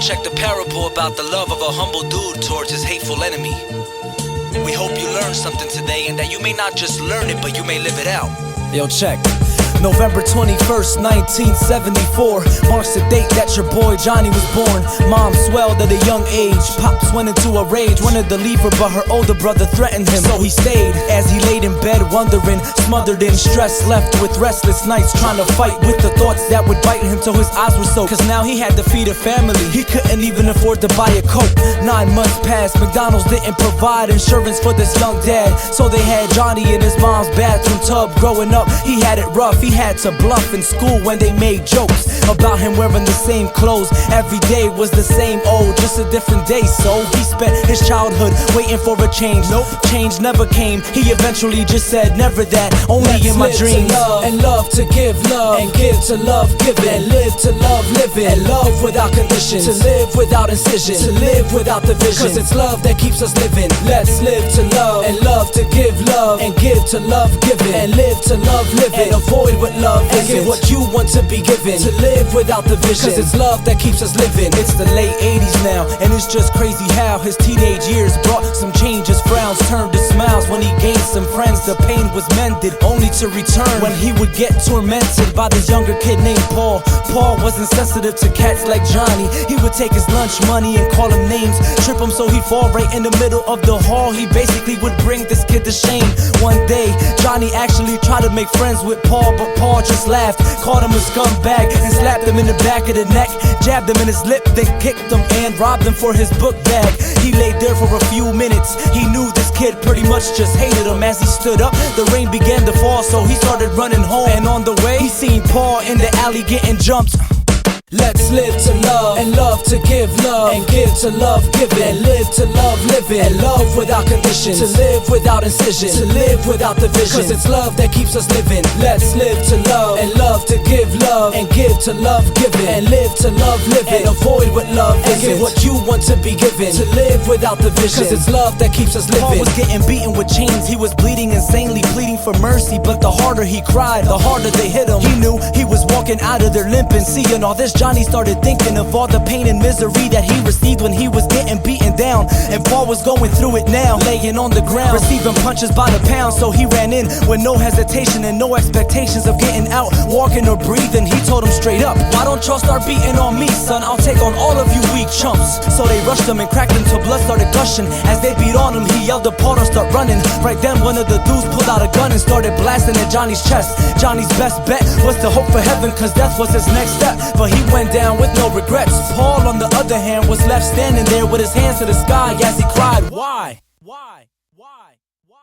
check the parable about the love of a humble dude towards his hateful enemy. We hope you learned something today, and that you may not just learn it, but you may live it out. Yo, check. November 21st, 1974 marks the date that your boy Johnny was born. Mom swelled at a young age. Pops went into a rage, wanted to leave her, but her older brother threatened him. So he stayed as he laid in bed wondering, smothered in stress, left with restless nights, trying to fight with the thoughts that would bite him till his eyes were soaked. Cause now he had to feed a family, he couldn't even afford to buy a coat. 9 months passed, McDonald's didn't provide insurance for this young dad, so they had Johnny in his mom's bathroom tub. Growing up, he had it rough, he had to bluff in school when they made jokes about him wearing the same clothes. Every day was the same old, just a different day. So he spent his childhood waiting for a change. Nope, change never came. He eventually just said, never that, only in my dreams. And love to give love, and give to love giving, and live to love living, and love without conditions, to live without incision, to live without division. Cause it's love that keeps us living. Let's live to love, and love to give love, and give to love giving, and live to love living, and avoid what love isn't, what you want to be given, to live without division. Cause it's love that keeps us living. It's the late 80s now, and it's just crazy how his teenage years brought some changes. Frowns turned to smiles when he gained some friends. The pain was mended, only to return when he would get tormented by this younger kid named Paul. Paul wasn't sensitive to cats like Johnny. He would take his lunch money and call him names, trip him so he'd fall right in the middle of the hall. He basically would bring this kid to shame. One day, Johnny actually tried to make friends with Paul, but Paul just laughed, called him a scumbag, and slapped him in the back of the neck, jabbed him in his lip, then kicked him and robbed him for his book bag. He laid there for a few minutes. He knew this kid pretty much just hated him. As he stood up, the rain began to fall, so he started running home. And on the way, he seen Paul in the alley getting jumped. Let's live to love, and love to give love, and give to love giving, and live to love living, and love without conditions, to live without incision, to live without division. Cause it's love that keeps us living. Let's live to love, and love to give love, and give to love giving, and live to love living, and avoid what love isn't, what you want to be given, to live without division. Cause it's love that keeps us living. Paul was getting beaten with chains, he was bleeding insanely, pleading for mercy, but the harder he cried, the harder they hit him. He knew he was walking out of there limping. Seeing all this, Johnny started thinking of all the pain and misery that he received when he was getting beaten down. And Paul was going through it now, laying on the ground, receiving punches by the pound. So he ran in with no hesitation and no expectations of getting out, walking or breathing. He told him straight up, why don't y'all start beating on me, son? I'll take on all of you weak chumps. So they rushed him and cracked him till blood started gushing. As they beat on him, he yelled to Paul to start running. Right then, one of the dudes pulled out a gun and started blasting at Johnny's chest. Johnny's best bet was to hope for heaven, cause death was his next step. But he went down with no regrets. Paul, on the other hand, was left standing there with his hands to the sky as he cried, why? Why? Why? Why?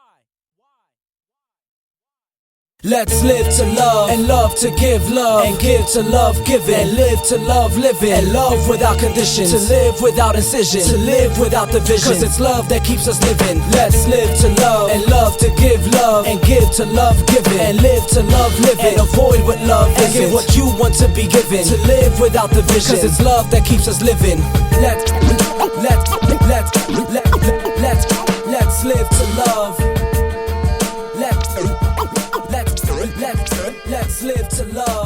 Let's live to love, and love to give love, and give to love giving, and live to love living, and love without conditions, to live without incision, to live without division. Cause it's love that keeps us living. Let's live to love, and love to give love, and give to love giving, and live to love living, and avoid what love isn't, what you want to be given, to live without division. Cause it's love that keeps us living. Let's live to love. Let's live to love.